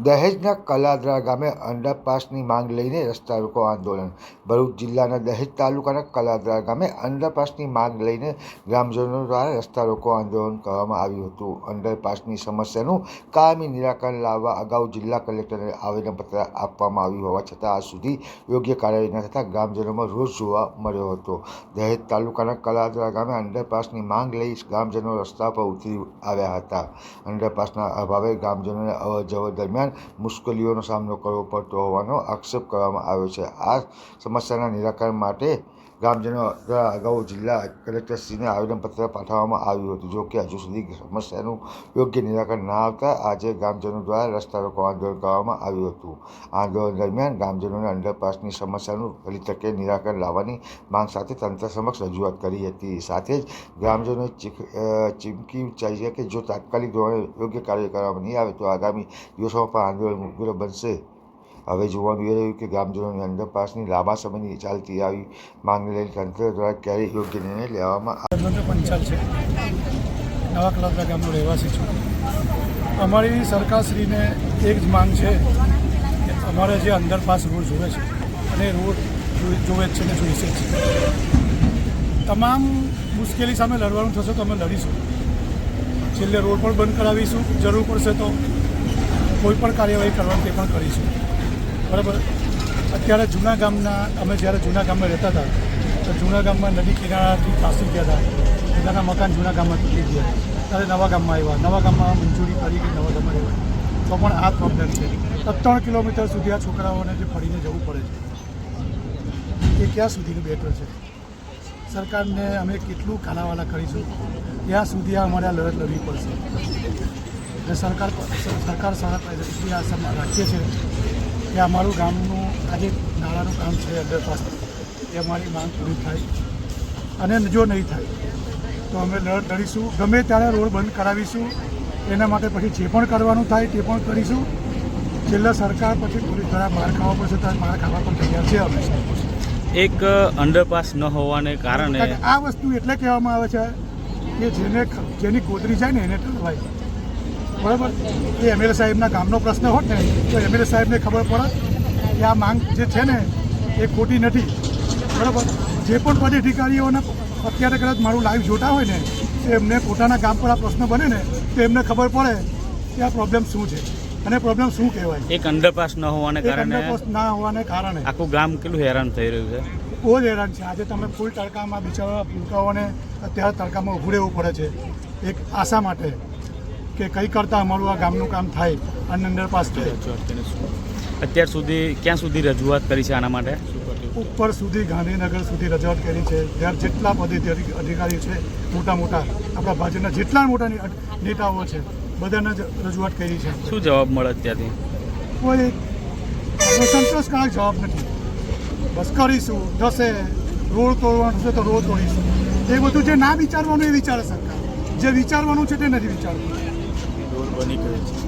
દહેજના કલાદરા ગામે અંડરપાસની માંગ લઈને રસ્તા રોકો આંદોલન. ભરૂચ જિલ્લાના દહેજ તાલુકાના કલાદરા ગામે અંડરપાસની માંગ લઈને ગ્રામજનો દ્વારા રસ્તા રોકો આંદોલન કરવામાં આવ્યું હતું. અંડરપાસની સમસ્યાનું કાયમી નિરાકરણ લાવવા અગાઉ જિલ્લા કલેક્ટરને આવેદનપત્ર આપવામાં આવ્યું હોવા છતાં આજ સુધી યોગ્ય કાર્યવાહી ન થતાં ગ્રામજનોમાં રોષ જોવા મળ્યો હતો. દહેજ તાલુકાના કલાદરા ગામે અંડરપાસની માંગ લઈ ગ્રામજનો રસ્તા પર ઉતરી આવ્યા હતા. અંડરપાસના અભાવે ગ્રામજનોને અવરજવર દરમિયાન મુશ્કેલીઓનો સામનો કરવો પડતો હોવાનો આક્ષેપ કરવામાં આવ્યો છે. આ સમસ્યાના નિરાકરણ માટે ગ્રામજનો દ્વારા અગાઉ જિલ્લા કલેક્ટરશ્રીને આવેદનપત્ર પાઠવવામાં આવ્યું હતું. જો કે હજુ સુધી સમસ્યાનું યોગ્ય નિરાકરણ ના આવતા આજે ગ્રામજનો દ્વારા રસ્તા રોકો આંદોલન કરવામાં આવ્યું હતું. આંદોલન દરમિયાન ગ્રામજનોને અંડરપાસની સમસ્યાનું વહેલી તકે નિરાકરણ લાવવાની માંગ સાથે તંત્ર સમક્ષ રજૂઆત કરી હતી. સાથે જ ગ્રામજનોએ ચીમકી ઉચ્ચારી છે કે જો તાત્કાલિક ધોરણે યોગ્ય કાર્ય કરવામાં નહીં આવે તો આગામી દિવસોમાં પણ આંદોલન ઉગ્ર બનશે. હવે જોવાનું એ રહ્યું કે ગ્રામજનોની અંડરપાસની લાંબા સમયની ચાલતી આવી માંગને લઈને તંત્ર દ્વારા ક્યારે યોગ્ય નિર્ણય લેવામાં આવે. પંચાલ છે, નવા કલાદરા ગામનો રહેવાસી છું. અમારી સરકારશ્રીને એક જ માંગ છે કે અમારે જે અંડરપાસ રોડ જોવે છે અને રોડ જોવે જ છે ને જોઈશે જ છે. તમામ મુશ્કેલી સામે લડવાનું થશે તો અમે લડીશું. છેલ્લે રોડ પણ બંધ કરાવીશું, જરૂર પડશે તો કોઈ પણ કાર્યવાહી કરવાની તે પણ કરીશું. બરાબર. અત્યારે જૂના ગામના અમે જ્યારે જૂના ગામમાં રહેતા હતા તો જૂના ગામમાં નદી કિનારાથી ત્રાસી ગયા હતા. બધાના મકાન જૂના ગામમાં તૂટી ગયા. ત્યારે નવા ગામમાં આવ્યા, નવા ગામમાં મંજૂરી કરી કે નવા ગામમાં રહેવા તો પણ આ પ્રોબ્લેમ છે. 3 કિલોમીટર સુધી આ છોકરાઓને જે ફરીને જવું પડે છે એ ક્યાં સુધીનું બેટર છે? સરકારને અમે કેટલું કાલાવાલા કરીશું ત્યાં સુધી આ અમારે આ લડત લડવી પડશે. એટલે સરકાર સારા આશા રાખીએ છીએ કે અમારું ગામનું આજે નાળાનું કામ છે અંડરપાસ એ અમારી માંગ પૂરી થાય. અને જો નહીં થાય તો અમે લડત લડીશું. ગમે ત્યારે રોડ બંધ કરાવીશું. એના માટે પછી જે પણ કરવાનું થાય તે પણ કરીશું. છેલ્લે સરકાર પછી પોલીસ દ્વારા માર ખાવા પડશે ત્યારે માર ખાવા પણ તૈયાર છે અમે. એક અંડરપાસ ન હોવાને કારણે આ વસ્તુ એટલે કહેવામાં આવે છે કે જેની કોતરી જાય ને એને ટળવાય. બરાબર. એ એમએલએ સાહેબના ગામનો પ્રશ્ન હોત ને તો એમએલએ સાહેબને ખબર પડે કે આ માંગ જે છે ને એ ખોટી નથી. બરાબર. જે પણ પદ અધિકારીઓને અત્યારે કદાચ મારું લાઈવ જોતા હોય ને તો એમને પોતાના ગામ પર આ પ્રશ્ન બને ને તો એમને ખબર પડે કે આ પ્રોબ્લેમ શું છે અને પ્રોબ્લેમ શું કહેવાય. એક અંડરપાસ ન હોવાને કારણે આખું ગામ કેટલું હેરાન થઈ રહ્યું છે. બહુ જ હેરાન છે. આજે તમે ફૂલ તડકામાં બિચારા ભૂલકાઓને અત્યારે તડકામાં ઊભું રહેવું પડે છે એક આશા માટે કે કંઈ કરતાં અમારું આ ગામનું કામ થાય અને અંડરપાસ થાય. અત્યાર સુધી ક્યાં સુધી રજૂઆત કરી છે આના માટે? ઉપર સુધી ગાંધીનગર સુધી રજૂઆત કરી છે. ત્યાં જેટલા પદ અધિકારીઓ છે મોટા મોટા આપણા ભાજપના જેટલા મોટા નેતાઓ છે બધાને જ રજૂઆત કરી છે. શું જવાબ મળે ત્યાંથી? કોઈ સંતોષકારક જવાબ નથી. બસ કરીશું, થશે, રોડ તોડવાનું છે તો રોડ તોડીશું. એ બધું જે ના વિચારવાનું એ વિચારે સરકાર, જે વિચારવાનું છે તે નથી વિચારવાનું. રોડ બની ગયો છે.